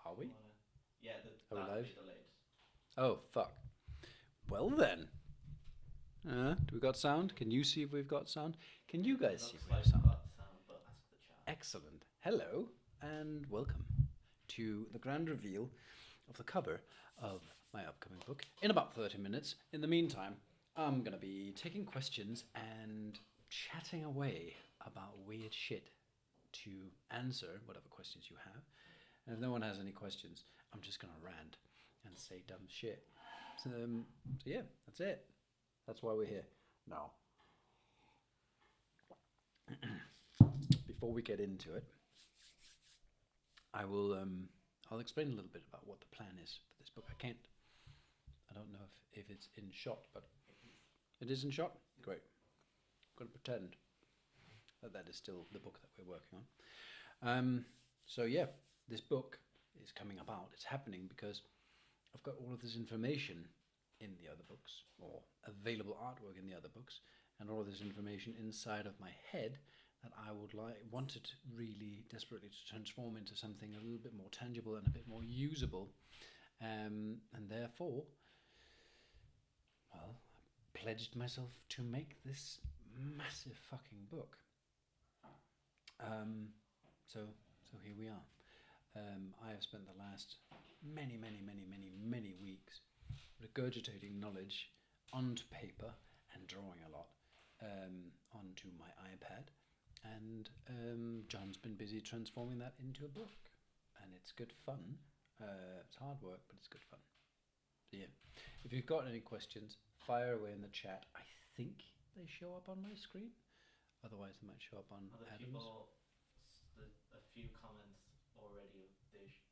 Are we? Yeah, Are we that'll live? be delayed. Oh, fuck. Well then. Do we got sound? Can you see if we've got sound? Can you guys see if we have Looks like sound? we've got sound, but ask the chat. Excellent. Hello and welcome to the grand reveal of the cover of my upcoming book in about 30 minutes. In the meantime, I'm going to be taking questions and chatting away about weird shit to answer whatever questions you have. And if no one has any questions, I'm just going to rant and say dumb shit. So yeah, that's it. That's why we're here. Now, before we get into it, I'll explain a little bit about what the plan is for this book. I don't know if it's in shot, but it is in shot. Great. I'm going to pretend that is still the book that we're working on. So yeah, this book is coming about. It's happening because I've got all of this information in the other books, or available artwork in the other books, and all of this information inside of my head that I wanted really desperately to transform into something a little bit more tangible and a bit more usable, and therefore, well, I pledged myself to make this massive fucking book. So here we are. I have spent the last many weeks regurgitating knowledge onto paper and drawing a lot onto my iPad, and John's been busy transforming that into a book, and it's good fun. It's hard work, but it's good fun. So yeah, if you've got any questions, fire away in the chat. I think they show up on my screen. Otherwise, they might show up on Adam's. A few comments already.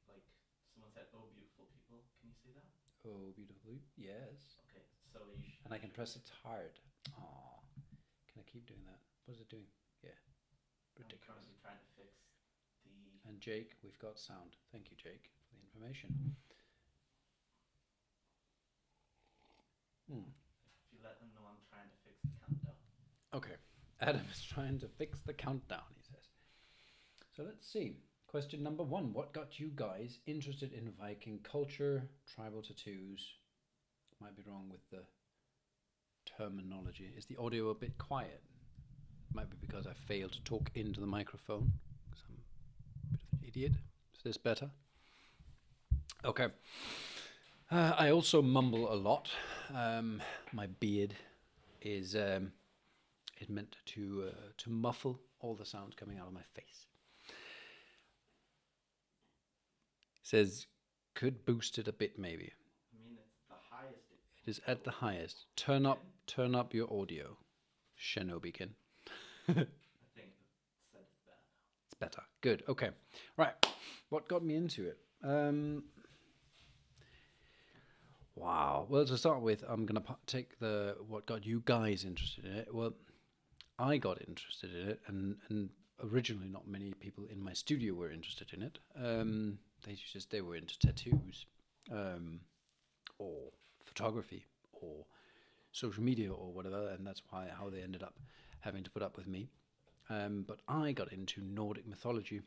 Like someone said, "Oh, beautiful people." Can you see that? Oh, beautifully. Yes. Okay, so you. And I can press it hard. Aww. Can I keep doing that? What is it doing? Yeah. Ridiculous. I'm currently trying to fix the. And Jake, we've got sound. Thank you, Jake, for the information. If you let them know I'm trying to fix the countdown. Okay. Adam is trying to fix the countdown, he says. So let's see. Question number 1. What got you guys interested in Viking culture, tribal tattoos? Might be wrong with the terminology. Is the audio a bit quiet? Might be because I failed to talk into the microphone. Because I'm a bit of an idiot. Is this better? Okay. I also mumble a lot. My beard is meant to muffle all the sounds coming out of my face. Says could boost it a bit maybe. I mean, it's the highest. It is at the highest. Turn up your audio, Shinobikin. I think it's better now. It's better. Good. Okay. Right. What got me into it? Wow. Well, to start with, I'm going to take what got you guys interested in it. Well, I got interested in it, and originally not many people in my studio were interested in it. They were into tattoos, or photography, or social media, or whatever, and that's how they ended up having to put up with me. But I got into Nordic mythology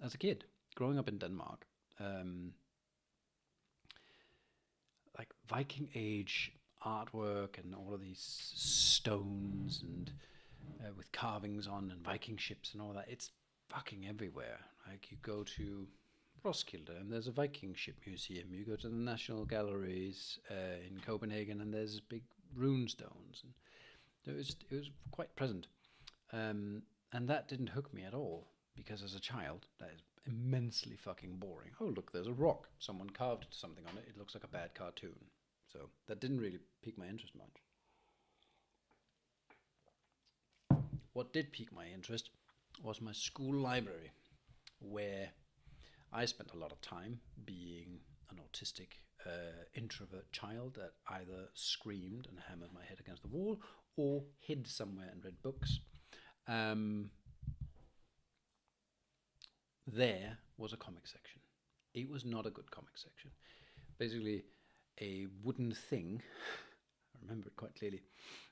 as a kid, growing up in Denmark. Like Viking age artwork and all of these stones and with carvings on and Viking ships and all that. It's fucking everywhere. Like you go to Roskilde and there's a Viking ship museum. You go to the National Galleries in Copenhagen and there's big rune stones. And it was quite present. And that didn't hook me at all because as a child, that is immensely fucking boring. Oh, look, there's a rock. Someone carved something on it. It looks like a bad cartoon. So that didn't really pique my interest much. What did pique my interest was my school library, where I spent a lot of time being an autistic introvert child that either screamed and hammered my head against the wall or hid somewhere and read books. There was a comic section. It was not a good comic section. Basically, a wooden thing, I remember it quite clearly,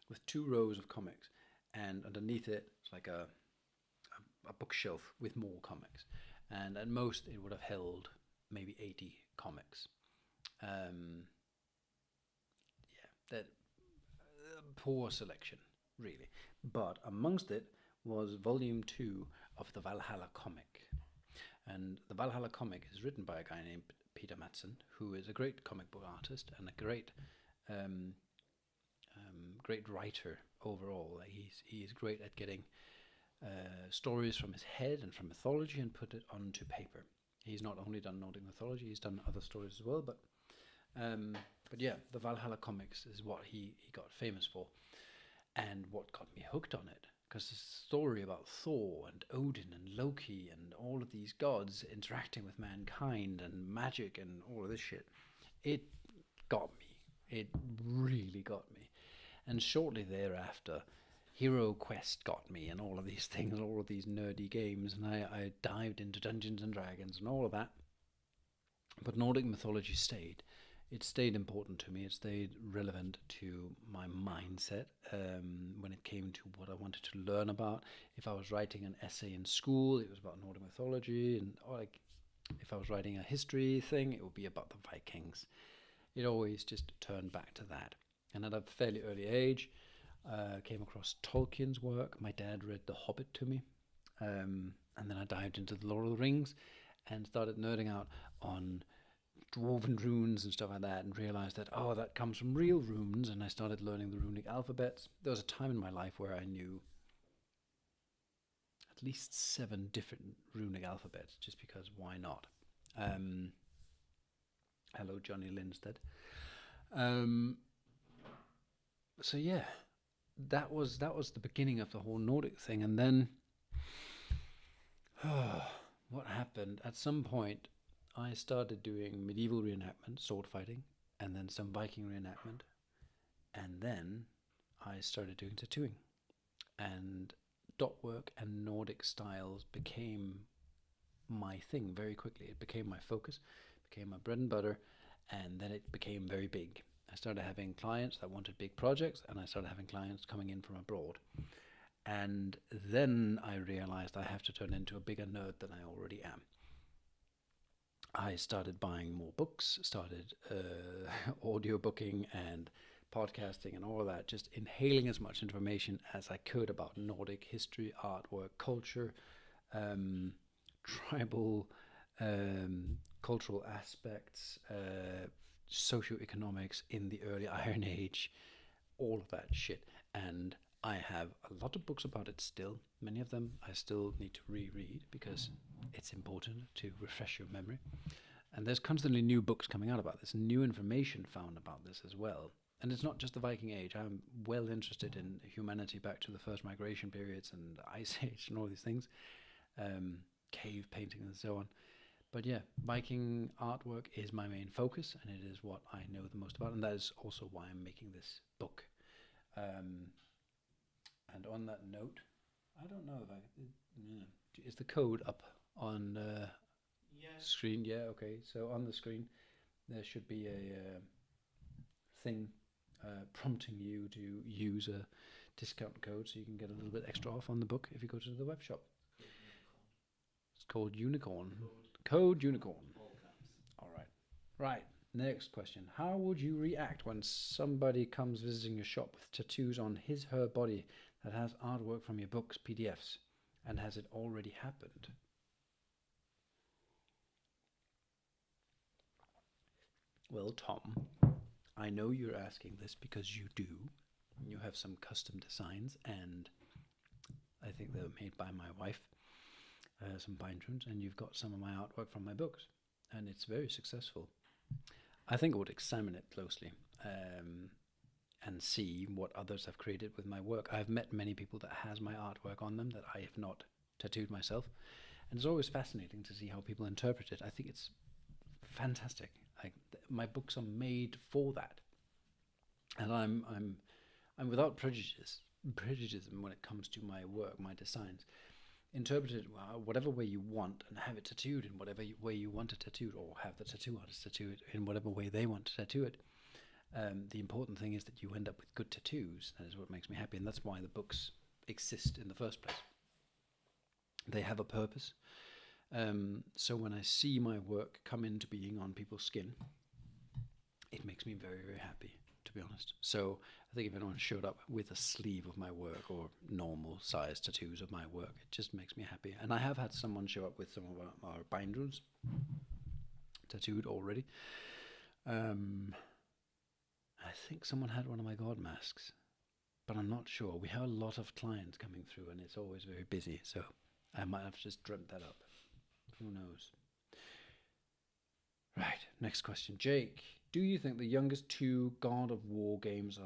with 2 rows of comics, and underneath it, it's like a bookshelf with more comics. And at most, it would have held maybe 80 comics. Yeah, that poor selection, really. But amongst it was volume 2 of the Valhalla comic. And the Valhalla comic is written by a guy named Peter Madsen, who is a great comic book artist and a great great writer overall. He's great at getting stories from his head and from mythology and put it onto paper. He's not only done Nordic mythology, he's done other stories as well, but yeah, the Valhalla comics is what he got famous for, and what got me hooked on it. Because the story about Thor and Odin and Loki and all of these gods interacting with mankind and magic and all of this shit, it got me. It really got me. And shortly thereafter, Hero Quest got me, and all of these things, all of these nerdy games, and I dived into Dungeons and Dragons and all of that. But Nordic mythology stayed. It stayed important to me. It stayed relevant to my mindset when it came to what I wanted to learn about. If I was writing an essay in school, it was about Nordic mythology, and if I was writing a history thing, it would be about the Vikings. It always just turned back to that. And at a fairly early age, came across Tolkien's work. My dad read The Hobbit to me, and then I dived into the Lord of the Rings and started nerding out on dwarven runes and stuff like that, and realized that, oh, that comes from real runes. And I started learning the runic alphabets. There was a time in my life where I knew at least 7 different runic alphabets, just because why not? Hello, Johnny Lindstedt. So yeah, that was the beginning of the whole Nordic thing. And then what happened at some point, I started doing medieval reenactment, sword fighting, and then some Viking reenactment, and then I started doing tattooing, and dot work and Nordic styles became my thing very quickly. It became my focus, became my bread and butter, and then it became very big. I started having clients that wanted big projects, and I started having clients coming in from abroad. And then I realized I have to turn into a bigger nerd than I already am. I started buying more books, started audio booking and podcasting and all of that, just inhaling as much information as I could about Nordic history, artwork, culture, tribal, cultural aspects, socioeconomics in the early Iron Age, all of that shit. And I have a lot of books about it still. Many of them I still need to reread because it's important to refresh your memory. And there's constantly new books coming out about this, new information found about this as well. And it's not just the Viking Age. I'm well interested in humanity back to the first migration periods and the Ice Age and all these things, cave painting and so on. But yeah, Viking artwork is my main focus, and it is what I know the most about, and that is also why I'm making this book. And on that note, I don't know if is the code up on screen? Yeah, okay. So on the screen, there should be a thing prompting you to use a discount code, so you can get a little bit extra off on the book if you go to the web shop. It's called Unicorn. Code Unicorn. All right. Right. Next question. How would you react when somebody comes visiting your shop with tattoos on her body that has artwork from your books, PDFs, and has it already happened? Well, Tom, I know you're asking this because you do. You have some custom designs, and I think they're made by my wife, some pine trims, and you've got some of my artwork from my books, and it's very successful. I think I would examine it closely and see what others have created with my work. I've met many people that has my artwork on them that I have not tattooed myself, and it's always fascinating to see how people interpret it. I think it's fantastic. My books are made for that, and I'm without prejudice when it comes to my work, my designs. Interpret it whatever way you want, and have it tattooed in whatever way you want it tattooed, or have the tattoo artist tattoo it in whatever way they want to tattoo it. The important thing is that you end up with good tattoos. That is what makes me happy, and that's why the books exist in the first place. They have a purpose. So when I see my work come into being on people's skin, it makes me very, very happy, to be honest. So I think if anyone showed up with a sleeve of my work or normal size tattoos of my work, it just makes me happy. And I have had someone show up with some of our binders tattooed already. I think someone had one of my god masks, but I'm not sure. We have a lot of clients coming through and it's always very busy, so I might have just dreamt that up. Who knows? Right, next question. Jake, do you think the youngest two God of War games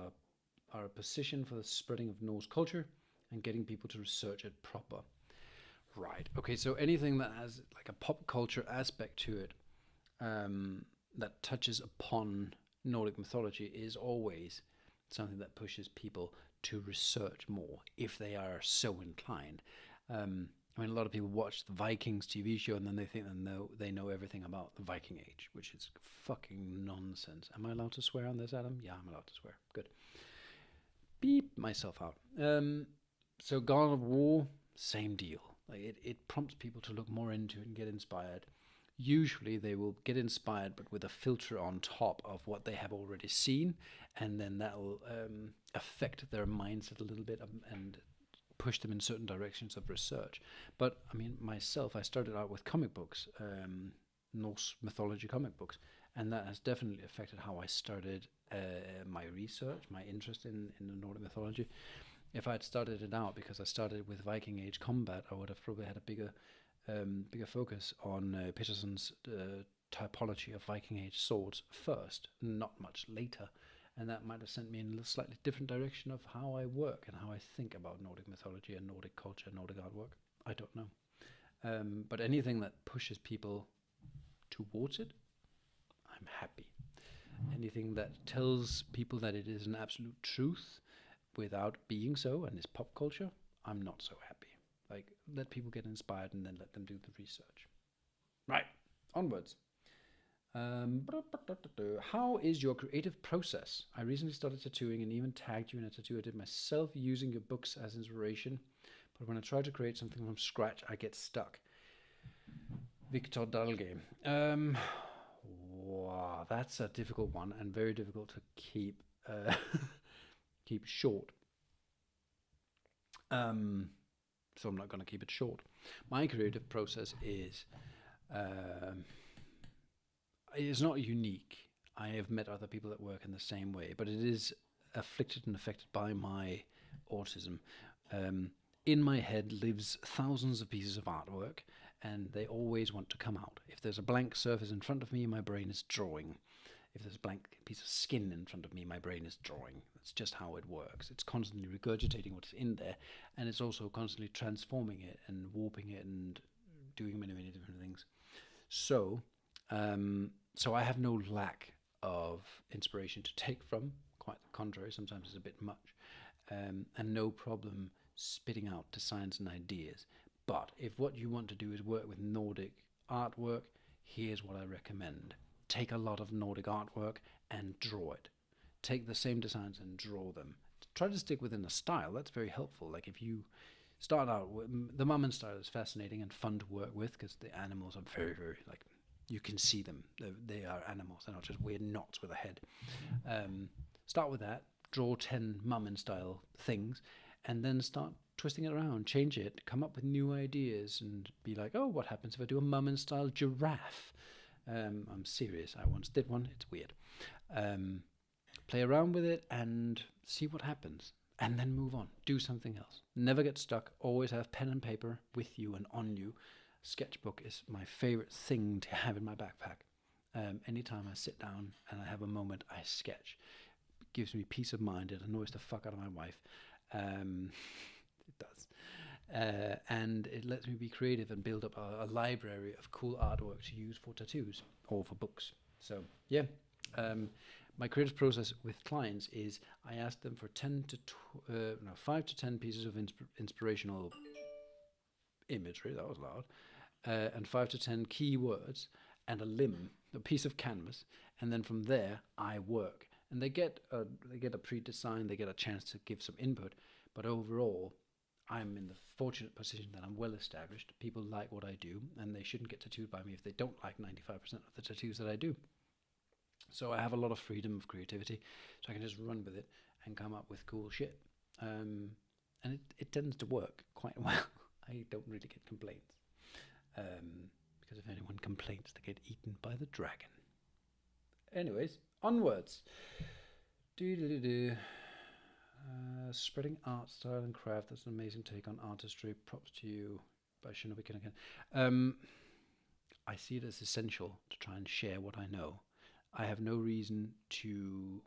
are a position for the spreading of Norse culture and getting people to research it proper? Right, okay, so anything that has like a pop culture aspect to it, that touches upon Nordic mythology is always something that pushes people to research more if they are so inclined. I mean, a lot of people watch the Vikings TV show and then they think they know everything about the Viking Age, which is fucking nonsense. Am I allowed to swear on this, Adam? Yeah, I'm allowed to swear. Good. Beep myself out. So God of War, same deal. Like it prompts people to look more into it and get inspired. Usually they will get inspired, but with a filter on top of what they have already seen, and then that will affect their mindset a little bit and push them in certain directions of research. But I mean, myself, I started out with comic books, Norse mythology comic books, and that has definitely affected how I started my research, my interest in the Nordic mythology. If I had started it out because I started with Viking Age combat, I would have probably had a bigger focus on Peterson's typology of Viking Age swords first, not much later. And that might have sent me in a slightly different direction of how I work and how I think about Nordic mythology and Nordic culture, Nordic artwork. I don't know. But anything that pushes people towards it, I'm happy. Anything that tells people that it is an absolute truth without being so and is pop culture, I'm not so happy. Like, let people get inspired and then let them do the research. Right, onwards. How is your creative process? I recently started tattooing and even tagged you in a tattoo I did myself using your books as inspiration. But when I try to create something from scratch, I get stuck. Victor Dalge. Wow, that's a difficult one and very difficult to keep keep short. So I'm not going to keep it short. My creative process is not unique. I have met other people that work in the same way, but it is afflicted and affected by my autism. In my head lives thousands of pieces of artwork, and they always want to come out. If there's a blank surface in front of me, my brain is drawing. If there's a blank piece of skin in front of me, my brain is drawing. That's just how it works. It's constantly regurgitating what's in there, and it's also constantly transforming it and warping it and doing many, many different things. So I have no lack of inspiration to take from, quite the contrary, sometimes it's a bit much, and no problem spitting out designs and ideas. But if what you want to do is work with Nordic artwork, here's what I recommend. Take a lot of Nordic artwork and draw it. Take the same designs and draw them. Try to stick within a style. That's very helpful. Like if you start out with the Mummin style is fascinating and fun to work with because the animals are very, very like you can see them. They are animals. They're not just weird knots with a head. Start with that. Draw 10 Mummin style things, and then start twisting it around, change it, come up with new ideas, and be like, oh, what happens if I do a Mummin style giraffe? I'm serious. I once did one. It's weird. Play around with it and see what happens, and then move on. Do something else. Never get stuck. Always have pen and paper with you and on you. Sketchbook is my favorite thing to have in my backpack. Anytime I sit down and I have a moment, I sketch. It gives me peace of mind. It annoys the fuck out of my wife. It does. And it lets me be creative and build up a library of cool artwork to use for tattoos or for books. So, yeah. My creative process with clients is I ask them for 5 to 10 pieces of inspirational imagery, that was loud, and 5 to 10 keywords and a piece of canvas, and then from there I work. And they get a pre-design, they get a chance to give some input, but overall I'm in the fortunate position that I'm well established. People like what I do, and they shouldn't get tattooed by me if they don't like 95% of the tattoos that I do. So I have a lot of freedom of creativity, so I can just run with it and come up with cool shit. And it tends to work quite well. I don't really get complaints. Because if anyone complains, they get eaten by the dragon. Anyways, onwards. Spreading art style and craft. That's an amazing take on artistry. Props to you by Shinobi Kinakan. I see it as essential to try and share what I know. I have no reason to,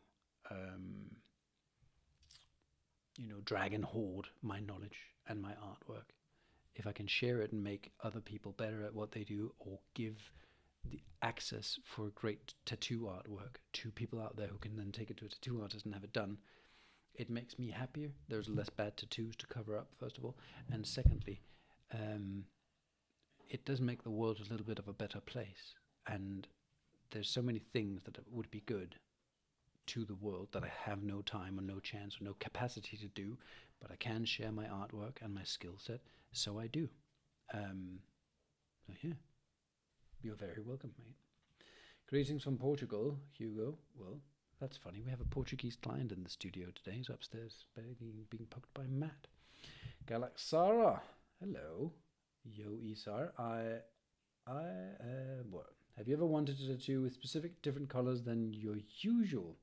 drag and hoard my knowledge and my artwork. If I can share it and make other people better at what they do, or give the access for great tattoo artwork to people out there who can then take it to a tattoo artist and have it done, it makes me happier. There's less bad tattoos to cover up, first of all. And secondly, it does make the world a little bit of a better place. And there's so many things that would be good to the world that I have no time or no chance or no capacity to do, but I can share my artwork and my skill set, so I do. So yeah, you're very welcome, mate. Greetings from Portugal, Hugo. Well, that's funny. We have a Portuguese client in the studio today. He's upstairs being poked by Matt. Galaxara, hello. Yo, Isar. What? Have you ever wanted to tattoo with specific different colors than your usual?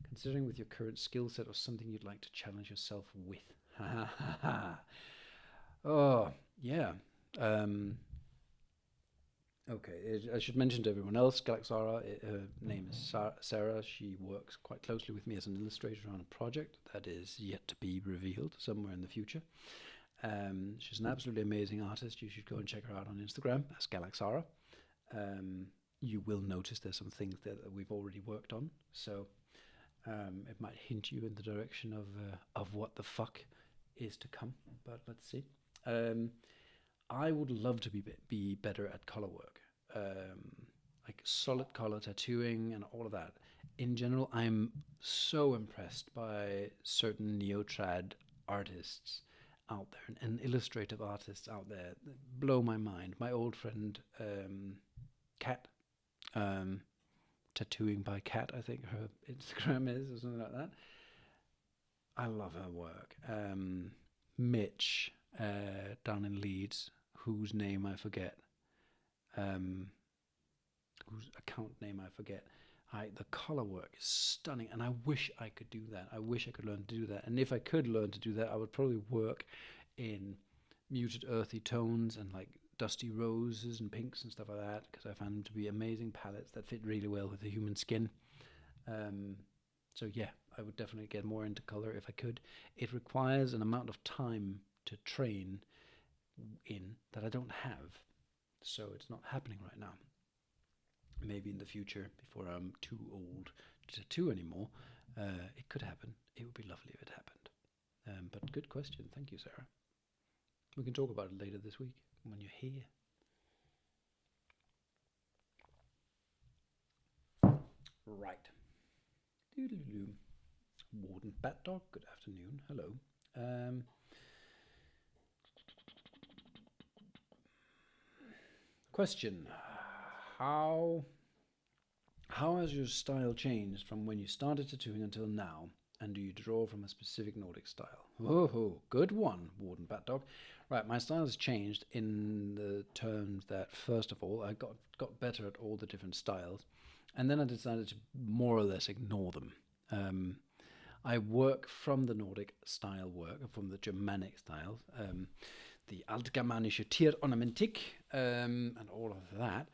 Considering with your current skill set or something you'd like to challenge yourself with? Ha ha ha. Oh, yeah. Okay, I should mention to everyone else, Galaxara, her name is Sarah. She works quite closely with me as an illustrator on a project that is yet to be revealed somewhere in the future. She's an absolutely amazing artist. You should go and check her out on Instagram as Galaxara. You will notice there's some things there that we've already worked on, so it might hint you in the direction of what the fuck is to come, but let's see. I would love to be better at color work, like solid color tattooing and all of that. In general, I'm so impressed by certain neo-trad artists out there and illustrative artists out there that blow my mind. My old friend Kat, tattooing by Kat, I think her Instagram is, or something like that. I love her work. Mitch down in Leeds, whose name I forget, whose account name I forget. The color work is stunning, and I wish I could do that. I wish I could learn to do that. And if I could learn to do that, I would probably work in muted earthy tones and like dusty roses and pinks and stuff like that, because I find them to be amazing palettes that fit really well with the human skin. So yeah, I would definitely get more into color if I could. It requires an amount of time to train in that I don't have, so it's not happening right now. Maybe in the future, before I'm too old to tattoo anymore, it could happen. It would be lovely if it happened. But good question. Thank you, Sarah. We can talk about it later this week when you're here. Right. Doodle-doo. Warden Bat Dog, good afternoon. Hello. Question. How has your style changed from when you started tattooing until now? And do you draw from a specific Nordic style? Oh, good one, Warden Bat Dog. Right, my style has changed in the terms that, first of all, I got better at all the different styles, and then I decided to more or less ignore them. I work from the Nordic style work, from the Germanic styles, the Altgermanische Tierornamentik, and all of that.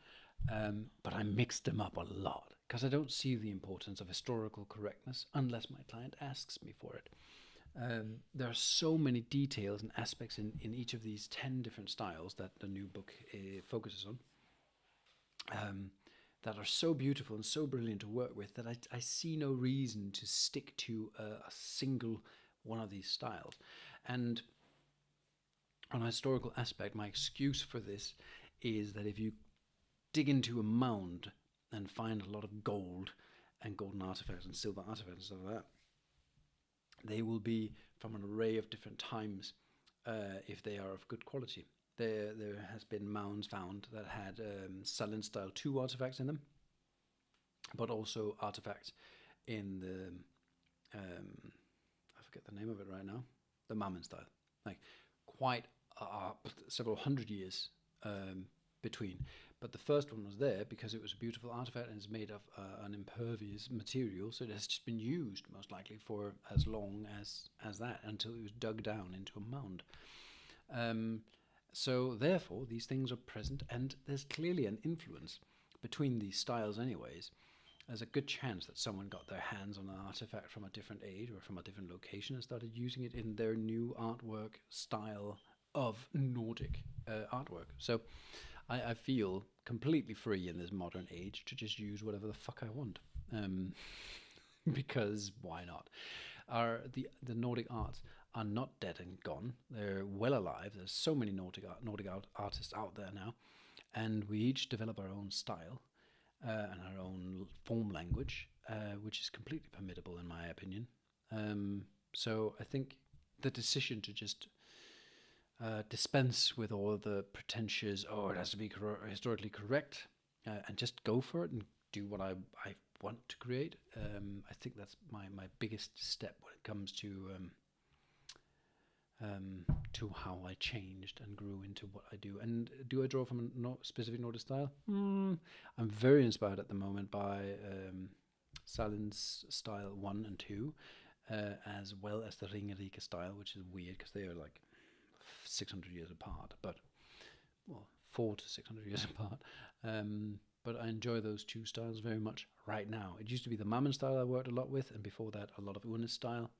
But I mixed them up a lot because I don't see the importance of historical correctness unless my client asks me for it. There are so many details and aspects in each of these 10 different styles that the new book focuses on, that are so beautiful and so brilliant to work with that I see no reason to stick to a single one of these styles. And on a historical aspect, my excuse for this is that if you dig into a mound and find a lot of gold and golden artifacts and silver artifacts and stuff like that, they will be from an array of different times if they are of good quality. There has been mounds found that had Salin style 2 artifacts in them, but also artifacts in the I forget the name of it right now, the Mammon style, like quite several hundred years between. But the first one was there because it was a beautiful artifact and it's made of an impervious material, so it has just been used most likely for as long as that, until it was dug down into a mound. So therefore these things are present, and there's clearly an influence between these styles anyways. There's a good chance that someone got their hands on an artifact from a different age or from a different location and started using it in their new artwork style of Nordic artwork. So I feel completely free in this modern age to just use whatever the fuck I want, because why not? The Nordic arts are not dead and gone. They're well alive. There's so many Nordic artists out there now, and we each develop our own style and our own form language, which is completely permittable in my opinion. So I think the decision to just dispense with all the pretentious, it has to be historically correct, and just go for it and do what I want to create. I think that's my biggest step when it comes to how I changed and grew into what I do. And do I draw from a specific Nordic style? I'm very inspired at the moment by Salin's style 1 and 2, as well as the Ringerike style, which is weird because they are like 600 years apart, but 400 to 600 years apart. But I enjoy those two styles very much right now. It used to be the Mammon style I worked a lot with, and before that a lot of Unis style.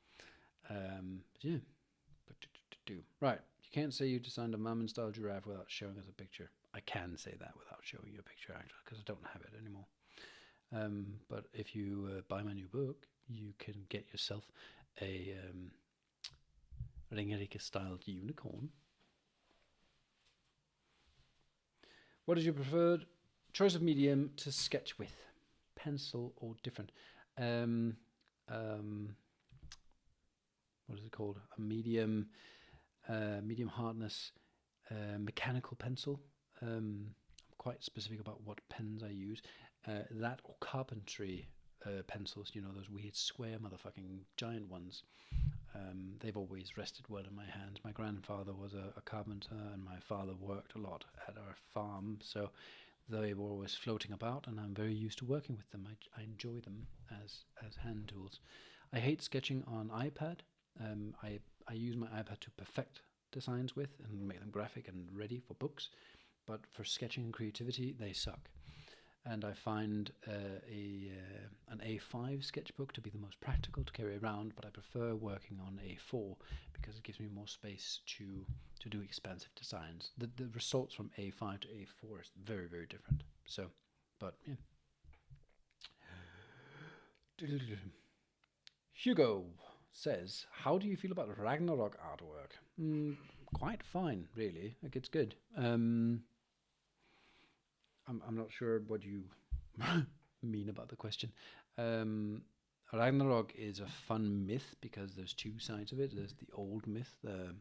Right, you can't say you designed a Mammon style giraffe without showing us a picture. I can say that without showing you a picture actually, because I don't have it anymore. But if you buy my new book, you can get yourself a Ringerike styled unicorn. What is your preferred choice of medium to sketch with? Pencil or different? What is it called? A medium hardness mechanical pencil. I'm quite specific about what pens I use. That or carpentry pencils, those weird square motherfucking giant ones. They've always rested well in my hands. My grandfather was a carpenter, and my father worked a lot at our farm, so they were always floating about, and I'm very used to working with them. I enjoy them as hand tools. I hate sketching on iPad. I use my iPad to perfect designs with and make them graphic and ready for books, but for sketching and creativity, they suck. And I find an A5 sketchbook to be the most practical to carry around, but I prefer working on A4 because it gives me more space to do expansive designs. The results from A5 to A4 is very, very different. So, but yeah. Hugo says, how do you feel about Ragnarok artwork? Quite fine, really. Like, it's good. I'm not sure what you mean about the question. Ragnarok is a fun myth because there's two sides of it. There's the old myth, the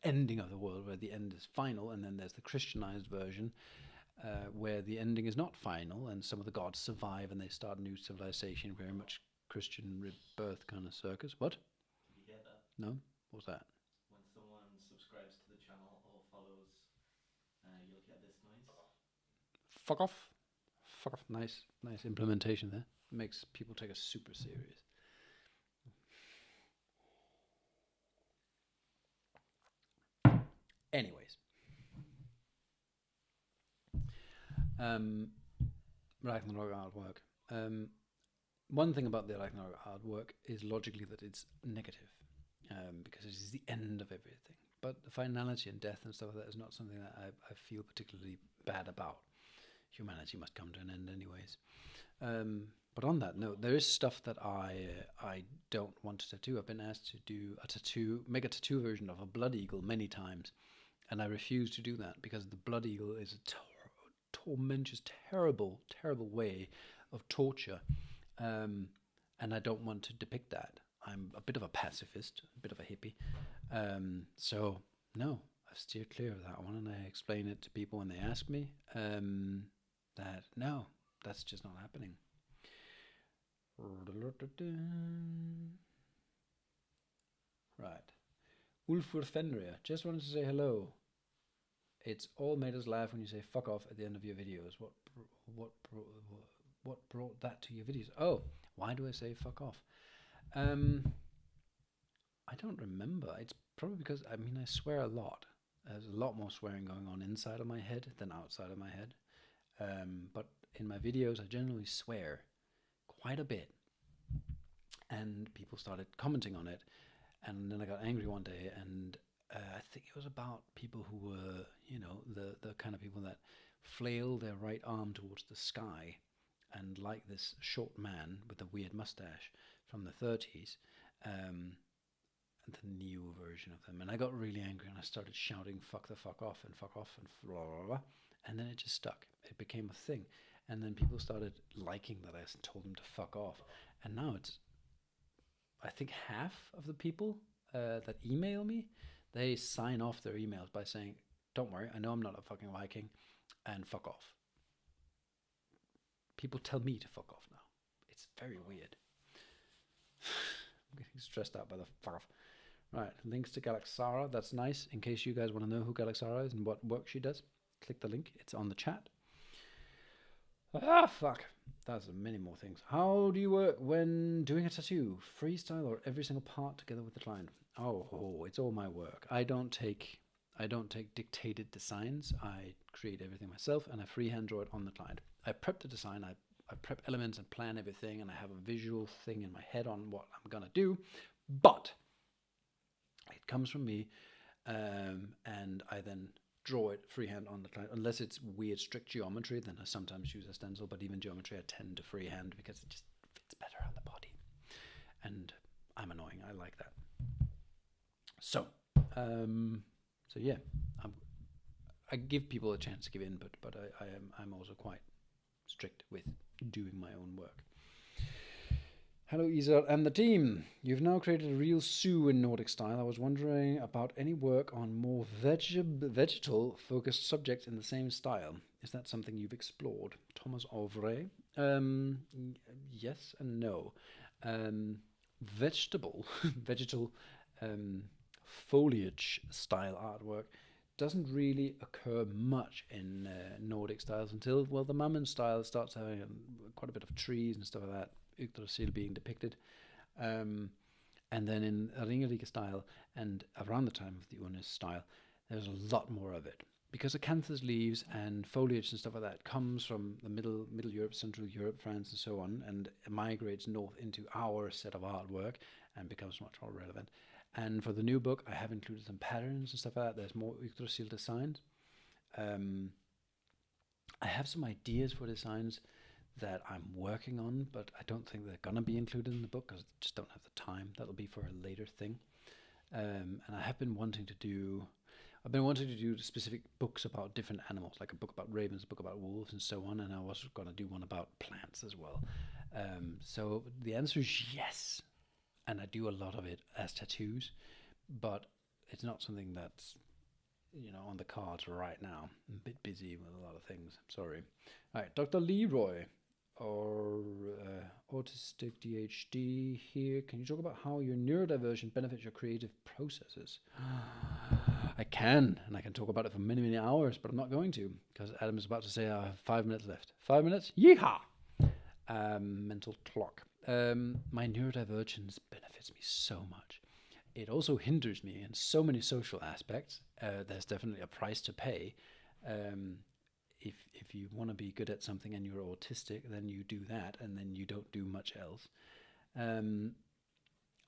ending of the world where the end is final, and then there's the Christianized version where the ending is not final and some of the gods survive and they start a new civilization, very much Christian rebirth kind of circus. What? Did you hear that? No? What's that? When someone subscribes to the channel or follows, you'll hear this noise. Fuck off. Fuck off. Nice implementation there. Makes people take us super serious. Anyways. Ragnarok artwork. One thing about the Ragnarok artwork is logically that it's negative, because it is the end of everything. But the finality and death and stuff like that is not something that I feel particularly bad about. Humanity must come to an end anyways. But on that note, there is stuff that I don't want to tattoo. I've been asked to do make a tattoo version of a blood eagle many times, and I refuse to do that because the blood eagle is a tormentous, terrible, terrible way of torture, and I don't want to depict that. I'm a bit of a pacifist, a bit of a hippie. So no, I've steered clear of that one, and I explain it to people when they ask me that no, that's just not happening. Right. Ulfur Fenrir, just wanted to say hello. It's all made us laugh when you say fuck off at the end of your videos. What brought that to your videos? Oh, why do I say fuck off? I don't remember. It's probably because, I mean, I swear a lot. There's a lot more swearing going on inside of my head than outside of my head. But in my videos, I generally swear quite a bit. And people started commenting on it. And then I got angry one day, and I think it was about people who were, you know, the kind of people that flail their right arm towards the sky, and like this short man with a weird mustache from the 30s, the new version of them. And I got really angry, and I started shouting fuck the fuck off and blah, blah, blah. And then it just stuck. It became a thing. And then people started liking that I told them to fuck off. And now it's, I think half of the people that email me, they sign off their emails by saying, don't worry, I know I'm not a fucking Viking, and fuck off. People tell me to fuck off now. It's very weird. I'm getting stressed out by the fuck off. Right, links to Galaxara, that's nice. In case you guys want to know who Galaxara is and what work she does, click the link, it's on the chat. Ah, fuck. That's many more things. How do you work when doing a tattoo? Freestyle or every single part together with the client? Oh, it's all my work. I don't take dictated designs. I create everything myself, and I freehand draw it on the client. I prep the design, I prep elements and plan everything, and I have a visual thing in my head on what I'm gonna do, but it comes from me, and I then draw it freehand on the client. Unless it's weird strict geometry, then I sometimes use a stencil, but even geometry I tend to freehand because it just fits better on the body. And I'm annoying, I like that. So yeah, I give people a chance to give input, but I'm also quite strict with doing my own work. Hello, Isa and the team. You've now created a real zoo in Nordic style. I was wondering about any work on more vegetal-focused subjects in the same style. Is that something you've explored? Thomas Ovray. Yes and no. Vegetal foliage style artwork doesn't really occur much in Nordic styles until, well, the Mammon style starts having quite a bit of trees and stuff like that. Yggdrasil being depicted, and then in Ringerike style and around the time of the Unis style, there's a lot more of it because acanthus leaves and foliage and stuff like that comes from the middle Europe, Central Europe, France, and so on, and it migrates north into our set of artwork and becomes much more relevant. And for the new book, I have included some patterns and stuff like that. There's more Yggdrasil designs. I have some ideas for designs that I'm working on, but I don't think they're gonna be included in the book because I just don't have the time. That'll be for a later thing. And I have been wanting to do, specific books about different animals, like a book about ravens, a book about wolves, and so on. And I was gonna do one about plants as well. So the answer is yes, and I do a lot of it as tattoos, but it's not something that's, you know, on the cards right now. I'm a bit busy with a lot of things. Sorry. All right, Dr. Leroy, or autistic DHD here. Can you talk about how your neurodivergent benefits your creative processes? I can, and I can talk about it for many, many hours, but I'm not going to because Adam is about to say I have 5 minutes left. 5 minutes? Yeehaw! Mental clock. My neurodivergence benefits me so much. It also hinders me in so many social aspects. There's definitely a price to pay. If you want to be good at something and you're autistic, then you do that, and then you don't do much else.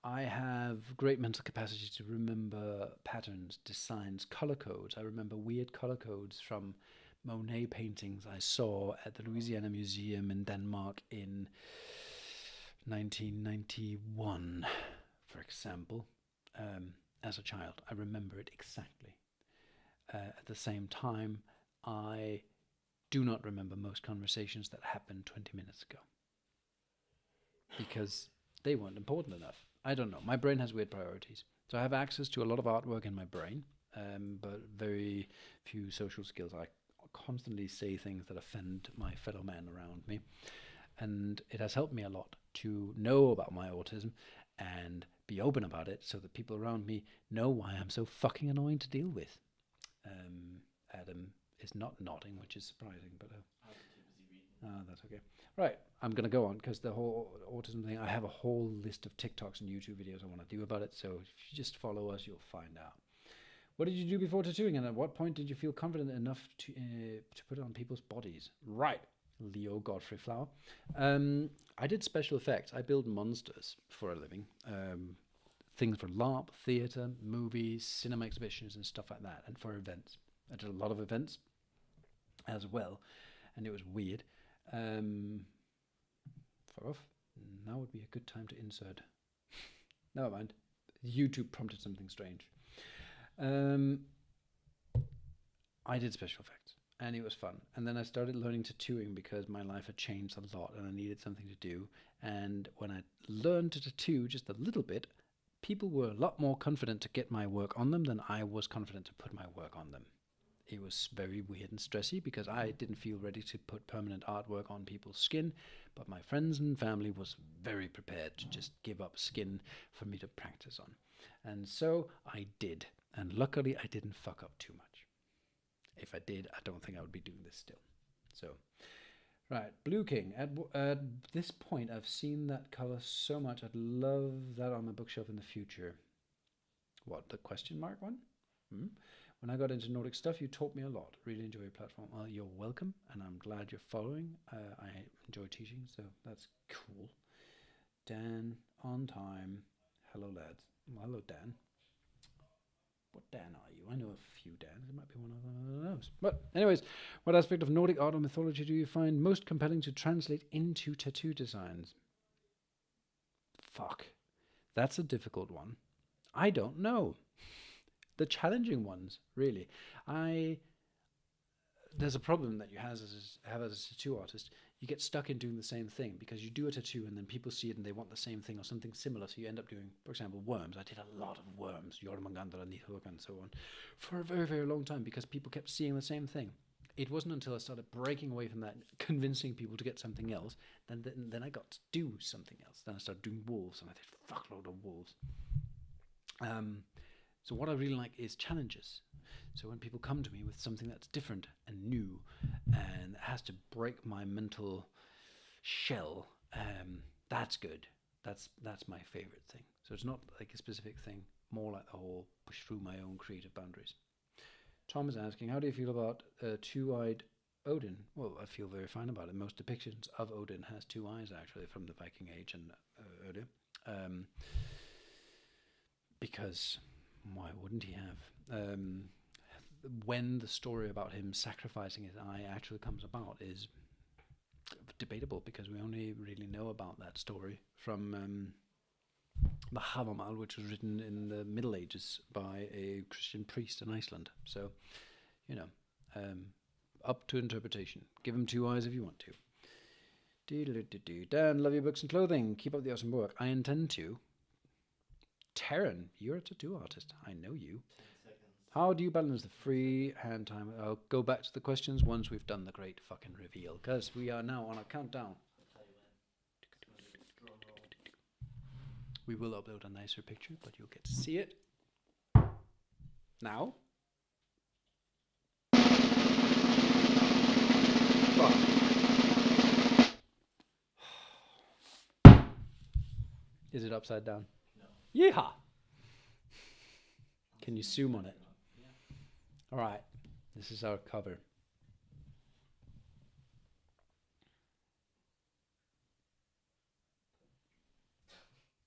I have great mental capacity to remember patterns, designs, color codes. I remember weird color codes from Monet paintings I saw at the Louisiana Museum in Denmark in 1991, for example. As a child, I remember it exactly. At the same time, I do not remember most conversations that happened 20 minutes ago because they weren't important enough. I don't know. My brain has weird priorities. So I have access to a lot of artwork in my brain, but very few social skills. I constantly say things that offend my fellow man around me. And it has helped me a lot to know about my autism and be open about it so that people around me know why I'm so fucking annoying to deal with. Adam is not nodding, which is surprising, but I was too busy reading. that's okay. Right, I'm going to go on because the whole autism thing, I have a whole list of TikToks and YouTube videos I want to do about it, so if you just follow us, you'll find out. What did you do before tattooing, and at what point did you feel confident enough to put it on people's bodies? Right, Leo Godfrey Flower. I did special effects. I build monsters for a living. Things for LARP, theatre, movies, cinema exhibitions and stuff like that, and for events. I did a lot of events as well, and it was weird. Fuck off. Now would be a good time to insert. Never mind. YouTube prompted something strange. I did special effects, and it was fun. And then I started learning tattooing because my life had changed a lot, and I needed something to do. And when I learned to tattoo just a little bit, people were a lot more confident to get my work on them than I was confident to put my work on them. It was very weird and stressy because I didn't feel ready to put permanent artwork on people's skin, but my friends and family was very prepared to just give up skin for me to practice on. And so I did, and luckily I didn't fuck up too much. If I did, I don't think I would be doing this still. So, right, Blue King. At this point, I've seen that cover so much. I'd love that on my bookshelf in the future. What, the question mark one? When I got into Nordic stuff, you taught me a lot. Really enjoy your platform. Well, you're welcome, and I'm glad you're following. I enjoy teaching, so that's cool. Dan, on time. Hello, lads. Well, hello, Dan. What Dan are you? I know a few Dans. It might be one of those. But anyways, what aspect of Nordic art or mythology do you find most compelling to translate into tattoo designs? Fuck. That's a difficult one. I don't know. The challenging ones, really. There's a problem that you have as a tattoo artist. You get stuck in doing the same thing because you do a tattoo and then people see it and they want the same thing or something similar. So you end up doing, for example, worms. I did a lot of worms, Jormungandr and and so on, for a very, very long time because people kept seeing the same thing. It wasn't until I started breaking away from that, convincing people to get something else, then I got to do something else. Then I started doing wolves and I did a fuckload of wolves. So what I really like is challenges. So when people come to me with something that's different and new and has to break my mental shell, that's good. That's my favorite thing. So it's not like a specific thing, more like the whole push through my own creative boundaries. Tom is asking, how do you feel about two-eyed Odin? Well, I feel very fine about it. Most depictions of Odin has two eyes, actually, from the Viking Age and earlier. Because why wouldn't he have? When the story about him sacrificing his eye actually comes about is debatable because we only really know about that story from the Havamal, which was written in the Middle Ages by a Christian priest in Iceland. So, up to interpretation. Give him two eyes if you want to. Dan, love your books and clothing. Keep up the awesome work. I intend to. Taryn, you're a tattoo artist. I know you. 10 seconds. How do you balance the free hand time? I'll go back to the questions once we've done the great fucking reveal, because we are now on a countdown. I'll tell you when. Drum roll. We will upload a nicer picture, but you'll get to see it. Now. Fuck. Is it upside down? No. Yeehaw! Can you zoom on it? Yeah. All right. This is our cover.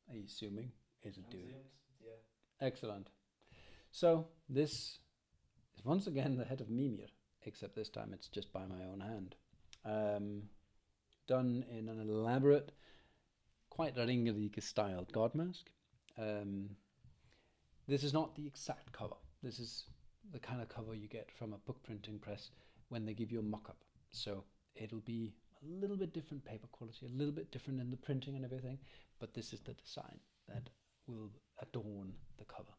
Are you zooming? Is it doing? Yeah. Excellent. So this is once again the head of Mimir, except this time it's just by my own hand. Done in an elaborate, quite Ringerike styled god mask. This is not the exact cover. This is the kind of cover you get from a book printing press when they give you a mock-up. So it'll be a little bit different paper quality, a little bit different in the printing and everything, but this is the design that will adorn the cover.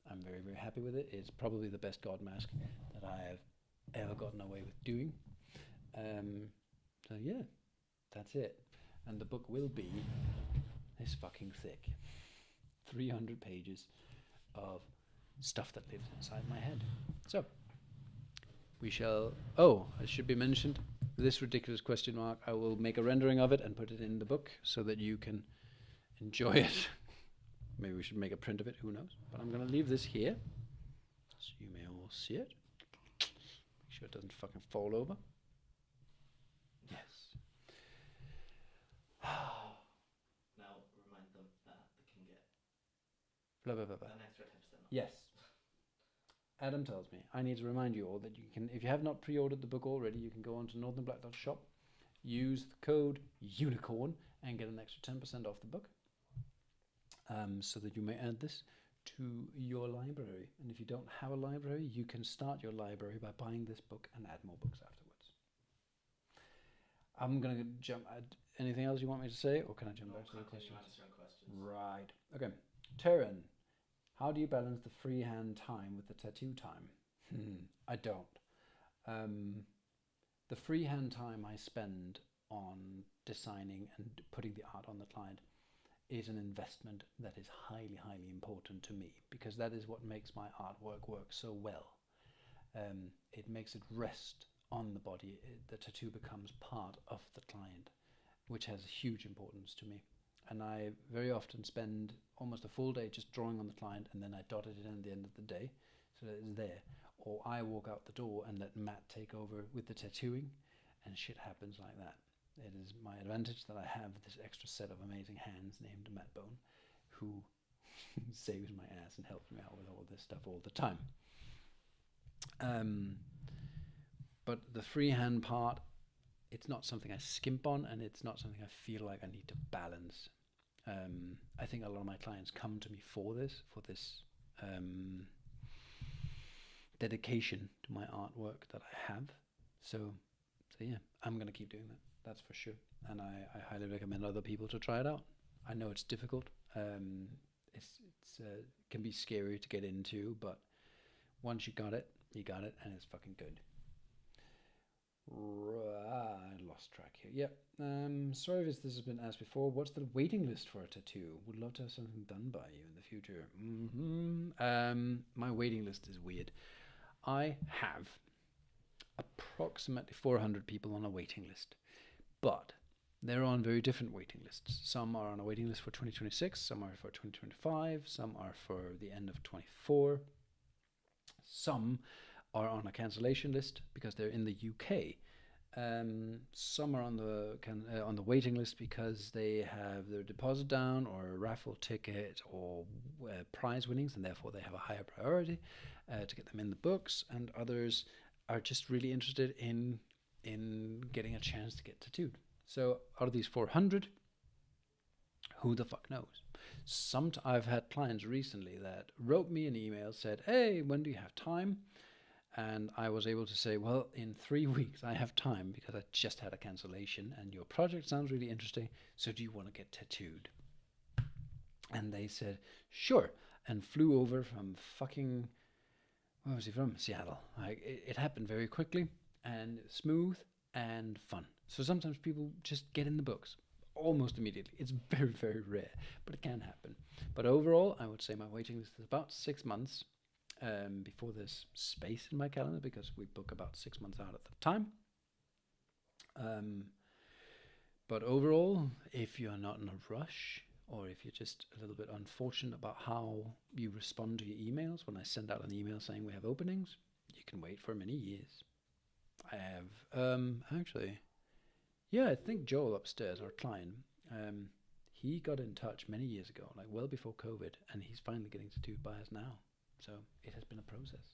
I'm very, very happy with it. It's probably the best God mask that I have ever gotten away with doing. So yeah, that's it. And the book will be this fucking thick. 300 pages of stuff that lives inside my head. So, we shall... Oh, it should be mentioned, this ridiculous question mark, I will make a rendering of it and put it in the book so that you can enjoy it. Maybe we should make a print of it, who knows. But I'm going to leave this here, so you may all see it. Make sure it doesn't fucking fall over. Yes. Now remind them that they can get Blah, blah, blah, blah. an extra 10% off. Yes. Adam tells me I need to remind you all that you can, if you have not pre-ordered the book already, you can go on to northernblack.shop, use the code UNICORN, and get an extra 10% off the book. So that you may add this to your library. And if you don't have a library, you can start your library by buying this book and add more books afterwards. I'm going to jump. Anything else you want me to say, or can I jump back to the questions? Right. Okay. Terran, how do you balance the freehand time with the tattoo time? I don't. The freehand time I spend on designing and putting the art on the client is an investment that is highly, highly important to me, because that is what makes my artwork work so well. It makes it rest on the body. The tattoo becomes part of the client, which has huge importance to me. And I very often spend almost a full day just drawing on the client, and then I dotted it in at the end of the day so that it's there. Or I walk out the door and let Matt take over with the tattooing, and shit happens like that. It is my advantage that I have this extra set of amazing hands named Matt Bone, who saves my ass and helps me out with all this stuff all the time. But the freehand part, it's not something I skimp on, and it's not something I feel like I need to balance. I think a lot of my clients come to me for this dedication to my artwork that I have. So yeah, I'm going to keep doing that. That's for sure. And I highly recommend other people to try it out. I know it's difficult. It's can be scary to get into, but once you got it, and it's fucking good. I lost track here. Yep. Sorry if this has been asked before. What's the waiting list for a tattoo? Would love to have something done by you in the future. My waiting list is weird. I have approximately 400 people on a waiting list, but they're on very different waiting lists. Some are on a waiting list for 2026, some are for 2025, some are for the end of 24. Some are on a cancellation list because they're in the UK. Some are on the waiting list because they have their deposit down, or a raffle ticket, or prize winnings, and therefore they have a higher priority to get them in the books. And others are just really interested in getting a chance to get tattooed. So out of these 400, who the fuck knows? I've had clients recently that wrote me an email, said, hey, when do you have time? And I was able to say, well, in 3 weeks I have time because I just had a cancellation and your project sounds really interesting. So do you want to get tattooed? And they said, sure. And flew over from fucking, where was he from? Seattle. Like, it happened very quickly and smooth and fun. So sometimes people just get in the books almost immediately. It's very, very rare, but it can happen. But overall, I would say my waiting list is about 6 months. Before there's space in my calendar, because we book about 6 months out at the time. But overall, if you're not in a rush, or if you're just a little bit unfortunate about how you respond to your emails, when I send out an email saying we have openings, you can wait for many years. I have, actually, yeah, I think Joel upstairs, our client, he got in touch many years ago, like well before COVID, and he's finally getting tattooed by us now. So it has been a process.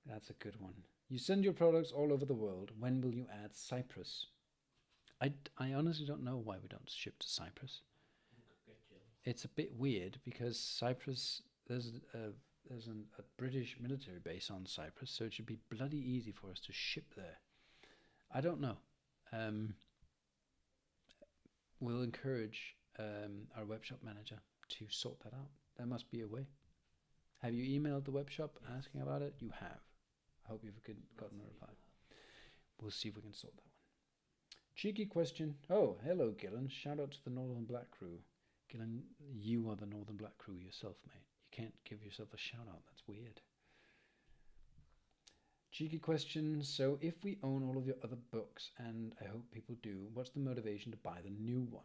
That's a good one. You send your products all over the world. When will you add Cyprus? I honestly don't know why we don't ship to Cyprus. It's a bit weird because Cyprus, there's a British military base on Cyprus, so it should be bloody easy for us to ship there. I don't know. we'll encourage our web shop manager to sort that out. There must be a way. Have you emailed the web shop asking about it? You have. I hope you've gotten a reply. We'll see if we can sort that one. Cheeky question. Oh, hello, Gillen. Shout out to the Northern Black Crew. Gillen, you are the Northern Black Crew yourself, mate. You can't give yourself a shout out. That's weird. Cheeky question. So, if we own all of your other books, and I hope people do, what's the motivation to buy the new one?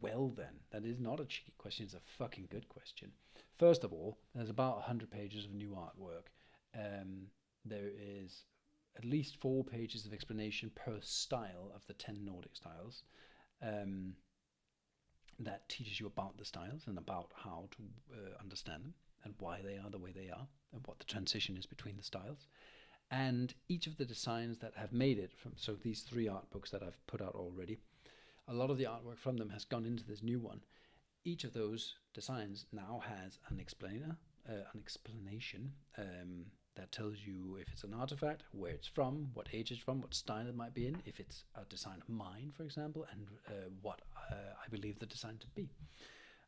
Well, then, that is not a cheeky question. It's a fucking good question. First of all, there's about 100 pages of new artwork. There is at least 4 pages of explanation per style of the 10 Nordic styles. That teaches you about the styles and about how to understand them and why they are the way they are and what the transition is between the styles. And each of the designs that have made it from, so these 3 art books that I've put out already, a lot of the artwork from them has gone into this new one. Each of those designs now has an explanation that tells you if it's an artifact, where it's from, what age it's from, what style it might be in, if it's a design of mine, for example, and what I believe the design to be.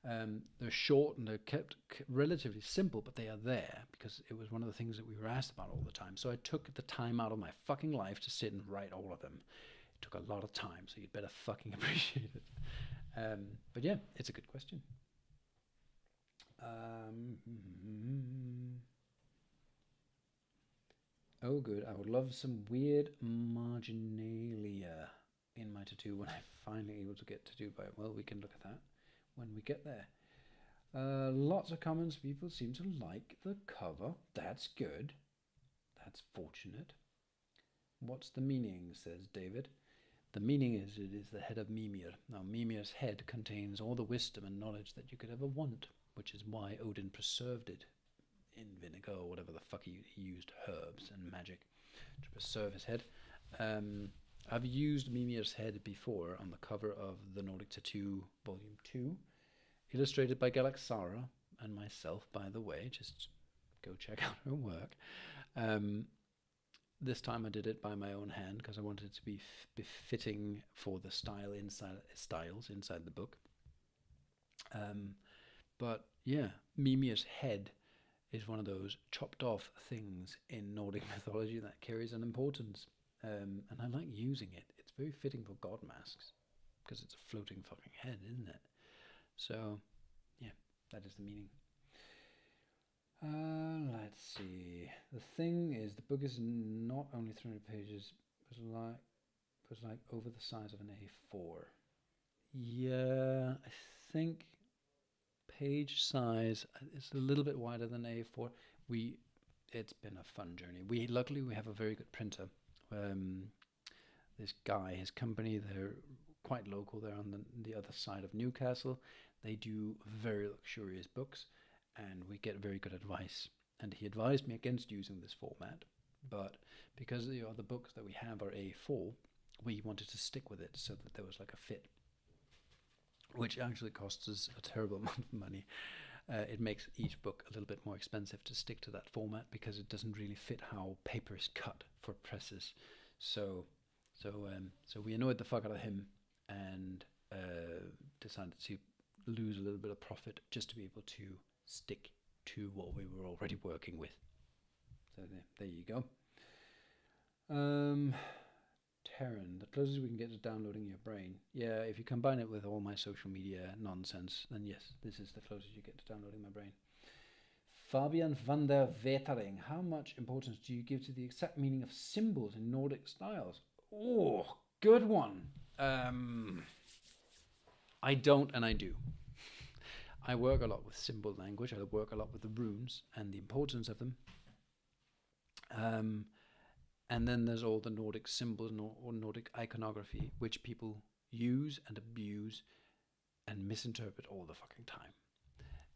They're short and they're kept relatively simple, but they are there because it was one of the things that we were asked about all the time. So I took the time out of my fucking life to sit and write all of them. It took a lot of time, so you'd better fucking appreciate it. But yeah, it's a good question. Oh, good. I would love some weird marginalia in my tattoo when I'm finally able to get tattooed by it. Well, we can look at that when we get there. Lots of comments. People seem to like the cover. That's good. That's fortunate. What's the meaning, says David. The meaning is it is the head of Mimir. Now, Mimir's head contains all the wisdom and knowledge that you could ever want, which is why Odin preserved it in vinegar or whatever the fuck he used, herbs and magic to preserve his head. I've used Mimir's head before on the cover of the Nordic Tattoo Volume 2, illustrated by Galaxara and myself, by the way. Just go check out her work. This time I did it by my own hand because I wanted it to be befitting for the styles inside the book. But yeah, Mimir's head is one of those chopped off things in Nordic mythology that carries an importance. And I like using it. It's very fitting for god masks because it's a floating fucking head, isn't it? So yeah, that is the meaning. Let's see. The thing is, the book is not only 300 pages, but like over the size of an A4. Yeah, I think page size is a little bit wider than A4. It's been a fun journey. Luckily we have a very good printer. This guy, his company, they're quite local. They're on the other side of Newcastle. They do very luxurious books, and we get very good advice. And he advised me against using this format, but because the other books that we have are A4, we wanted to stick with it so that there was like a fit, which actually costs us a terrible amount of money. It makes each book a little bit more expensive to stick to that format because it doesn't really fit how paper is cut for presses. So we annoyed the fuck out of him and decided to lose a little bit of profit just to be able to stick to what we were already working with. So there you go. Terran, the closest we can get to downloading your brain. Yeah, if you combine it with all my social media nonsense, then yes, this is the closest you get to downloading my brain. Fabian van der Vetering, how much importance do you give to the exact meaning of symbols in Nordic styles? Oh, good one. I don't and I do. I work a lot with symbol language. I work a lot with the runes and the importance of them. And then there's all the Nordic symbols or Nordic iconography, which people use and abuse and misinterpret all the fucking time.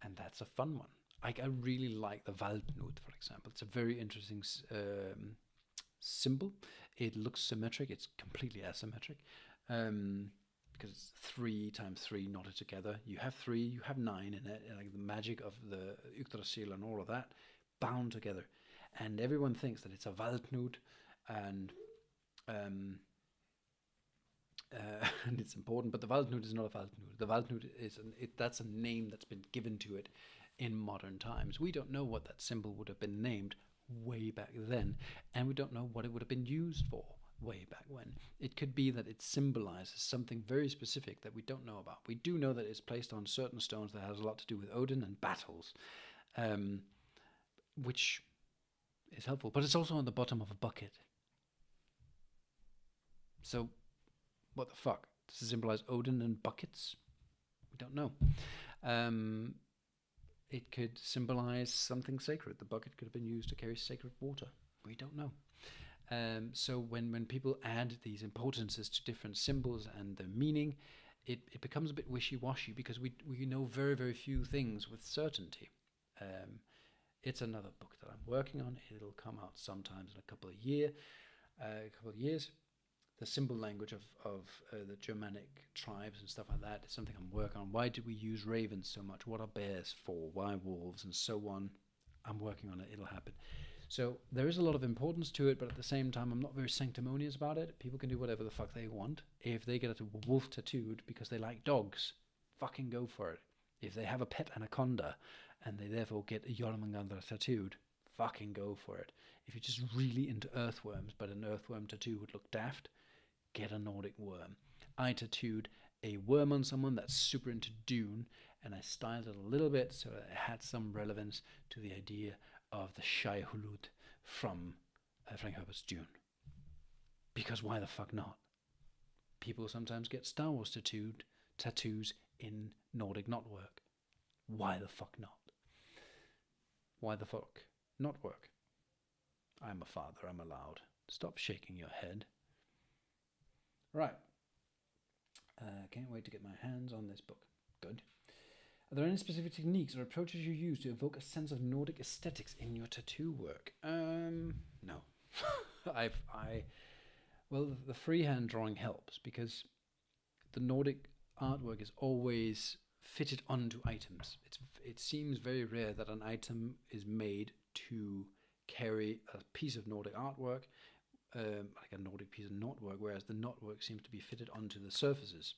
And that's a fun one. I really like the Waldknut, for example. It's a very interesting symbol. It looks symmetric. It's completely asymmetric. Because it's 3 times 3 knotted together. You have 3, you have 9 in it, like the magic of the Yggdrasil and all of that, bound together. And everyone thinks that it's a Waldknut, and and it's important. But the Waldknut is not a Waldknut. The Waldknut is that's a name that's been given to it in modern times. We don't know what that symbol would have been named way back then, and we don't know what it would have been used for way back when. It could be that it symbolizes something very specific that we don't know about. We do know that it's placed on certain stones that has a lot to do with Odin and battles, which is helpful, but it's also on the bottom of a bucket. So, what the fuck? Does it symbolize Odin and buckets? We don't know. It could symbolize something sacred. The bucket could have been used to carry sacred water. We don't know. So when people add these importances to different symbols and their meaning, it becomes a bit wishy-washy because we know very, very few things with certainty. It's another book that I'm working on. It'll come out sometimes in a couple of years. The symbol language of the Germanic tribes and stuff like that is something I'm working on. Why do we use ravens so much? What are bears for? Why wolves? And so on. I'm working on it. It'll happen. So there is a lot of importance to it, but at the same time, I'm not very sanctimonious about it. People can do whatever the fuck they want. If they get a wolf tattooed because they like dogs, fucking go for it. If they have a pet anaconda and they therefore get a Jormungandr tattooed, fucking go for it. If you're just really into earthworms, but an earthworm tattoo would look daft, get a Nordic worm. I tattooed a worm on someone that's super into Dune, and I styled it a little bit so that it had some relevance to the idea of the Shai Hulud from Frank Herbert's Dune. Because why the fuck not? People sometimes get Star Wars tattoos in Nordic knotwork. Why the fuck not? Why the fuck not work? I'm a father, I'm allowed. Stop shaking your head. Right. Can't wait to get my hands on this book. Good. Are there any specific techniques or approaches you use to evoke a sense of Nordic aesthetics in your tattoo work? No. Well, the freehand drawing helps because the Nordic artwork is always fitted onto items. It seems very rare that an item is made to carry a piece of Nordic artwork, like a Nordic piece of knotwork, whereas the knotwork seems to be fitted onto the surfaces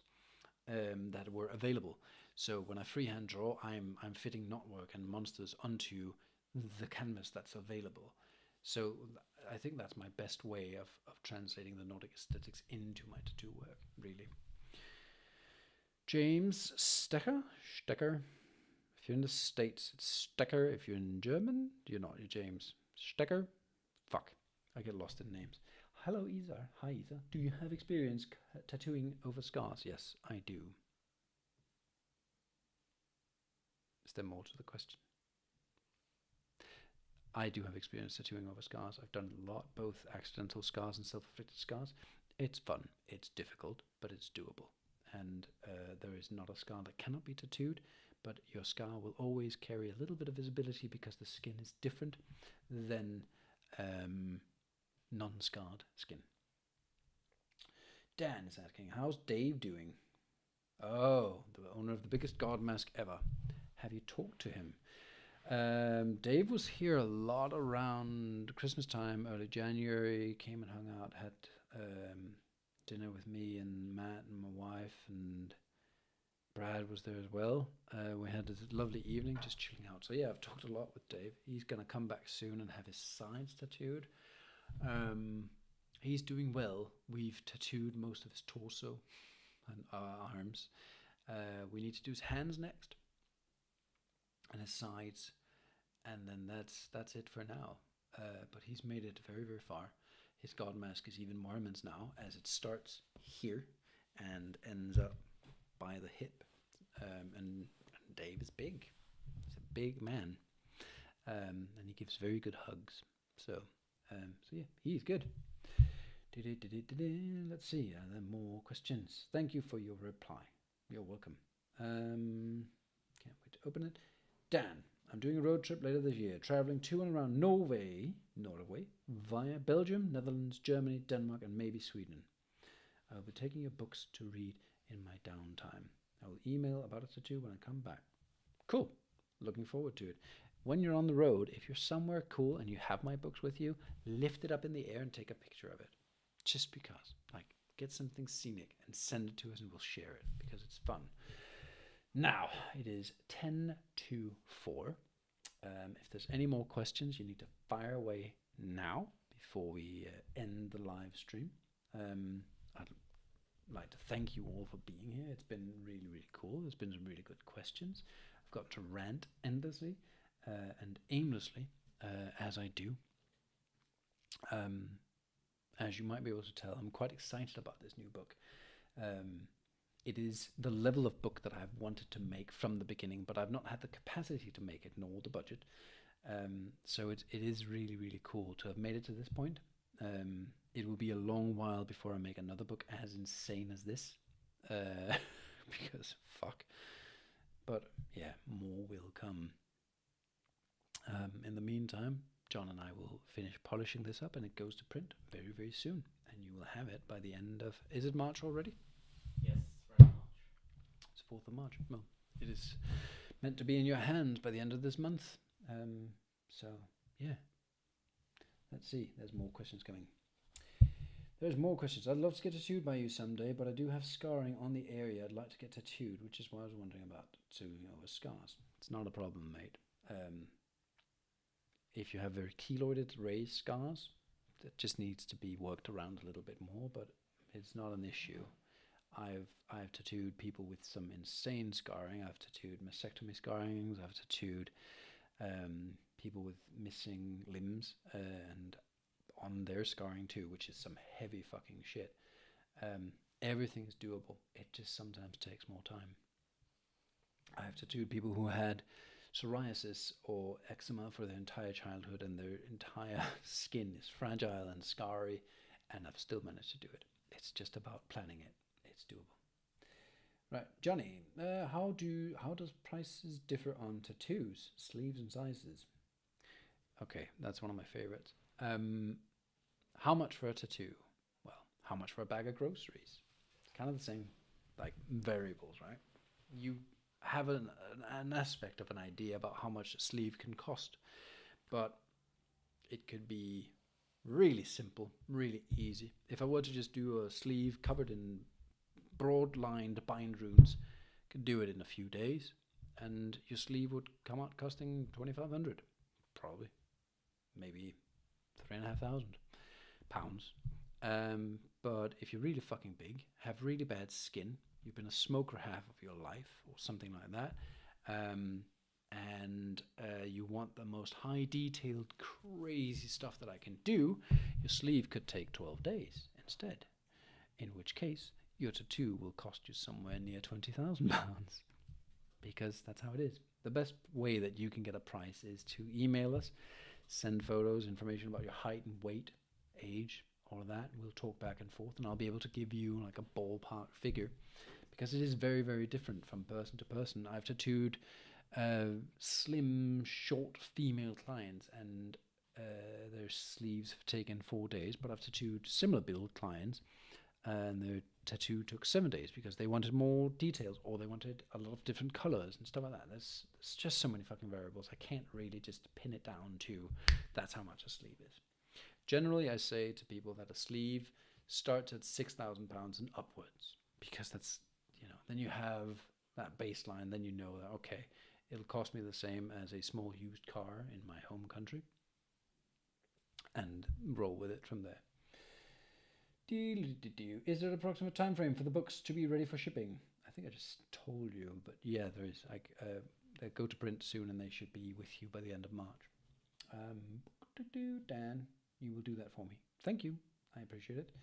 that were available. So when I freehand draw, I'm fitting knotwork and monsters onto the canvas that's available. So I think that's my best way of translating the Nordic aesthetics into my tattoo work, really. James Stecker. If you're in the States, it's Stecker. If you're in German, you're not. You're James Stecker. Fuck. I get lost in names. Hello, Isa. Hi, Isa. Do you have experience tattooing over scars? Yes, I do. Is there more to the question? I do have experience tattooing over scars. I've done a lot, both accidental scars and self-inflicted scars. It's fun. It's difficult, but it's doable. And there is not a scar that cannot be tattooed, but your scar will always carry a little bit of visibility because the skin is different than non-scarred skin. Dan is asking, how's Dave doing? Oh, the owner of the biggest god mask ever. Have you talked to him? Dave was here a lot around Christmas time, early January, came and hung out, had dinner with me and Matt and my wife, and Brad was there as well. We had a lovely evening just chilling out. So yeah, I've talked a lot with Dave. He's going to come back soon and have his sides tattooed. He's doing well. We've tattooed most of his torso and arms. We need to do his hands next and his sides, and then that's it for now. But he's made it very, very far. His god mask is even more immense now, as it starts here and ends up by the hip. And Dave is big. He's a big man, and he gives very good hugs. So yeah, he's good. Let's see. Are there more questions? Thank you for your reply. You're welcome. Can't wait to open it. Dan, I'm doing a road trip later this year, traveling to and around Norway, via Belgium, Netherlands, Germany, Denmark, and maybe Sweden. I will be taking your books to read in my downtime. I will email about a tattoo when I come back. Cool. Looking forward to it. When you're on the road, if you're somewhere cool and you have my books with you, lift it up in the air and take a picture of it. Just because. Like, get something scenic, and send it to us, and we'll share it because it's fun. Now it is 10 to 4. If there's any more questions, you need to fire away now before we end the live stream. I'd like to thank you all for being here. It's been really, really cool. There's been some really good questions. I've got to rant endlessly and aimlessly, as I do. As you might be able to tell, I'm quite excited about this new book. It is the level of book that I've wanted to make from the beginning, but I've not had the capacity to make it nor the budget. So it is really, really cool to have made it to this point. It will be a long while before I make another book as insane as this, because fuck. But yeah, more will come. In the meantime, John and I will finish polishing this up, and it goes to print very, very soon. And you will have it by the end of... Is it March already? Yes, we're in March. It's 4th of March. Well, it is meant to be in your hands by the end of this month. So, yeah. Let's see. There's more questions coming. There's more questions. I'd love to get tattooed by you someday, but I do have scarring on the area I'd like to get tattooed, which is why I was wondering about tattooing over scars. It's not a problem, mate. If you have very keloided raised scars, that just needs to be worked around a little bit more, but it's not an issue. I've tattooed people with some insane scarring. I've tattooed mastectomy scarrings. I've tattooed people with missing limbs and on their scarring too, which is some heavy fucking shit. Everything's doable. It just sometimes takes more time. I've tattooed people who had psoriasis or eczema for their entire childhood, and their entire skin is fragile and scarry, and I've still managed to do it. It's just about planning it. It's doable. Right, Johnny, how does prices differ on tattoos, sleeves and sizes? Okay, that's one of my favorites. How much for a tattoo? Well, how much for a bag of groceries? It's kind of the same, like, variables, right? You have an aspect of an idea about how much a sleeve can cost, but it could be really simple, really easy. If I were to just do a sleeve covered in broad-lined bind runes, could do it in a few days, and your sleeve would come out costing 2,500, probably, maybe 3,500 pounds. But if you're really fucking big, have really bad skin, you've been a smoker half of your life or something like that, and you want the most high detailed crazy stuff that I can do, your sleeve could take 12 days instead, in which case your tattoo will cost you somewhere near £20,000, because that's how it is. The best way that you can get a price is to email us, send photos, information about your height and weight, age, all of that. We'll talk back and forth, and I'll be able to give you like a ballpark figure, because it is very, very different from person to person. I've tattooed slim, short female clients, and their sleeves have taken 4 days, but I've tattooed similar build clients, and their tattoo took 7 days because they wanted more details, or they wanted a lot of different colors and stuff like that. There's just so many fucking variables. I can't really just pin it down to that's how much a sleeve is. Generally, I say to people that a sleeve starts at £6,000 and upwards, because that's, then you have that baseline. Then you know that, okay, it'll cost me the same as a small used car in my home country, and roll with it from there. Is there an approximate time frame for the books to be ready for shipping? I think I just told you, but yeah, there is. They go to print soon, and they should be with you by the end of March. Dan, you will do that for me. Thank you. I appreciate it.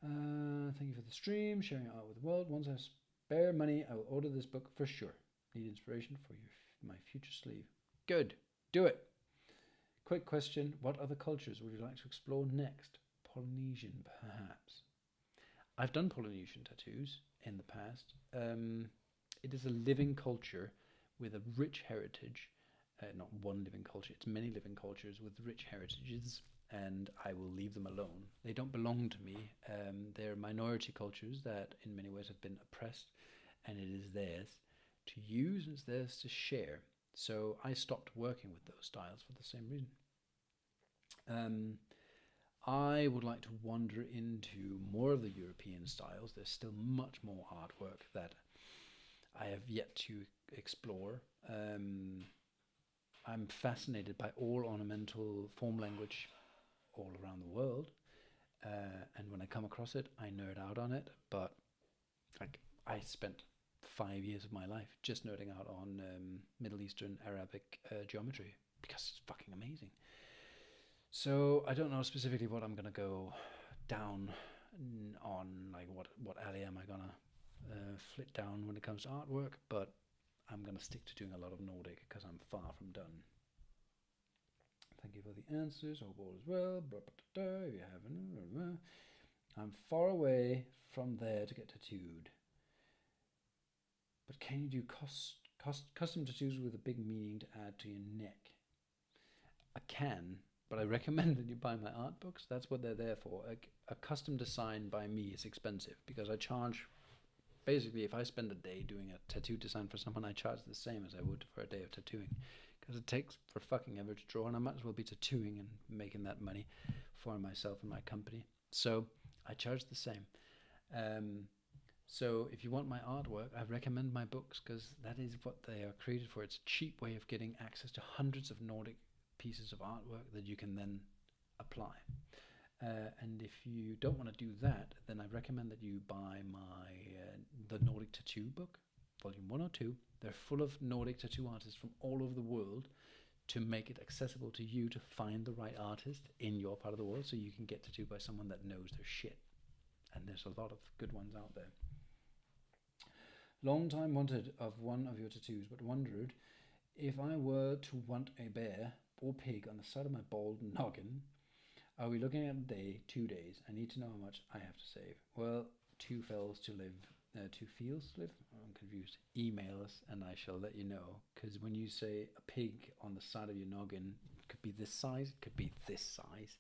Thank you for the stream, sharing it out with the world. Once I spare money, I will order this book for sure. Need inspiration for my future sleeve. Good. Do it. Quick question. What other cultures would you like to explore next? Polynesian, perhaps. I've done Polynesian tattoos in the past. It is a living culture with a rich heritage. Not one living culture, it's many living cultures with rich heritages, and I will leave them alone. They don't belong to me. They're minority cultures that in many ways have been oppressed, and it is theirs to use and it's theirs to share. So I stopped working with those styles for the same reason. I would like to wander into more of the European styles. There's still much more artwork that I have yet to explore. I'm fascinated by all ornamental form language all around the world, and when I come across it, I nerd out on it. But like, I spent 5 years of my life just nerding out on Middle Eastern Arabic geometry because it's fucking amazing. So I don't know specifically what I'm gonna go down on, like what alley am I gonna flit down when it comes to artwork, but I'm gonna stick to doing a lot of Nordic because I'm far from done. Thank you for the answers. Hope all is well. If you haven't, I'm far away from there to get tattooed. But can you do custom tattoos with a big meaning to add to your neck? I can, but I recommend that you buy my art books. That's what they're there for. A custom design by me is expensive because I charge. Basically, if I spend a day doing a tattoo design for someone, I charge the same as I would for a day of tattooing. Because it takes for fucking ever to draw, and I might as well be tattooing and making that money for myself and my company. So I charge the same. So if you want my artwork, I recommend my books because that is what they are created for. It's a cheap way of getting access to hundreds of Nordic pieces of artwork that you can then apply. And if you don't want to do that, then I recommend that you buy my the Nordic Tattoo book, volume 1 or 2. They're full of Nordic tattoo artists from all over the world to make it accessible to you to find the right artist in your part of the world so you can get tattooed by someone that knows their shit. And there's a lot of good ones out there. Long time wanted of one of your tattoos, but wondered if I were to want a bear or pig on the side of my bald noggin, are we looking at a day, 2 days? I need to know how much I have to save. Well, 2 fields to live. 2 fields to live? I'm confused. Email us and I shall let you know. Because when you say a pig on the side of your noggin, it could be this size, it could be this size,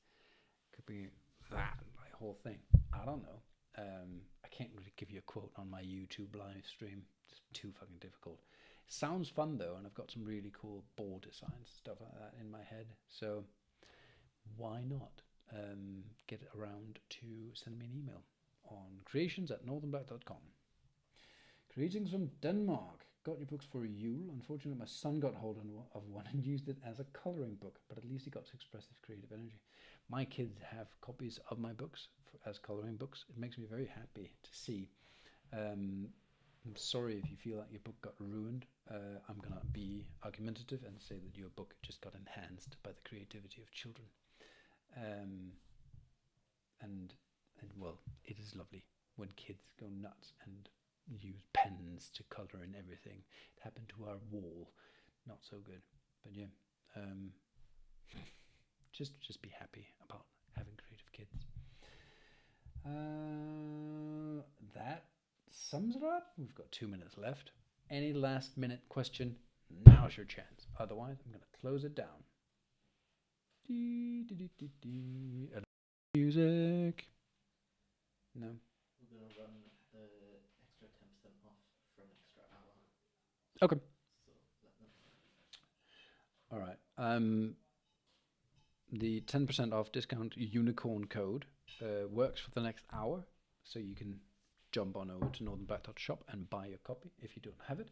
it could be that, like whole thing. I don't know. I can't really give you a quote on my YouTube live stream. It's too fucking difficult. It sounds fun though, and I've got some really cool board designs, stuff like that in my head. So why not get around to send me an email on creations@northernblack.com. Greetings from Denmark. Got your books for Yule. Unfortunately, my son got hold of one and used it as a colouring book, but at least he got to express his creative energy. My kids have copies of my books as colouring books. It makes me very happy to see. I'm sorry if you feel like your book got ruined. I'm going to be argumentative and say that your book just got enhanced by the creativity of children. And well, it is lovely when kids go nuts and use pens to colour in everything. It happened to our wall. Not so good. But yeah, just be happy about having creative kids. That sums it up. We've got 2 minutes left. Any last minute question? Now's your chance. Otherwise, I'm going to close it down. Music. No. We're gonna run the extra 10% off for an extra hour. Okay. So let them know. All right. The 10% off discount unicorn code works for the next hour, so you can jump on over to northernblack.shop and buy your copy if you don't have it.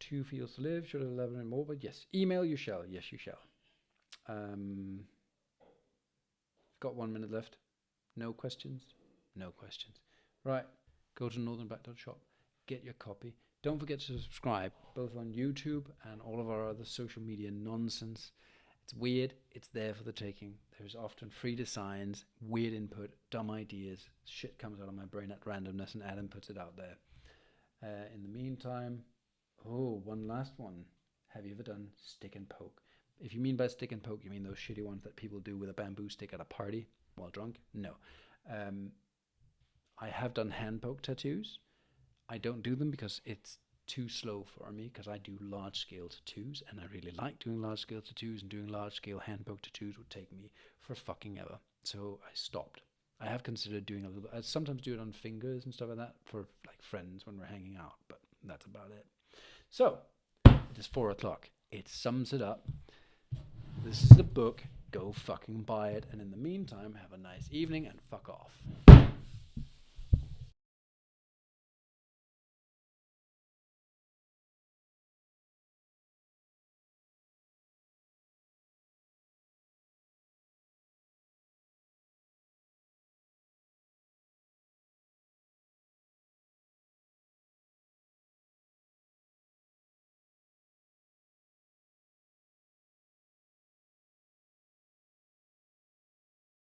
2 fields to live. Should I elaborate more? But yes, email you shall. Yes, you shall. Got 1 minute left. No questions? No questions. Right. Go to northernblack.shop. Get your copy. Don't forget to subscribe, both on YouTube and all of our other social media nonsense. It's weird. It's there for the taking. There's often free designs, weird input, dumb ideas. Shit comes out of my brain at randomness, and Adam puts it out there. In the meantime, one last one. Have you ever done stick and poke? If you mean by stick and poke, you mean those shitty ones that people do with a bamboo stick at a party while drunk? No. I have done hand poke tattoos. I don't do them because it's too slow for me, because I do large scale tattoos and I really like doing large scale tattoos, and doing large scale hand poke tattoos would take me for fucking ever. So I stopped. I have considered doing a little. I sometimes do it on fingers and stuff like that for like friends when we're hanging out, but that's about it. So it is 4 o'clock. It sums it up. This is the book go fucking buy it. And in the meantime, have a nice evening and fuck off.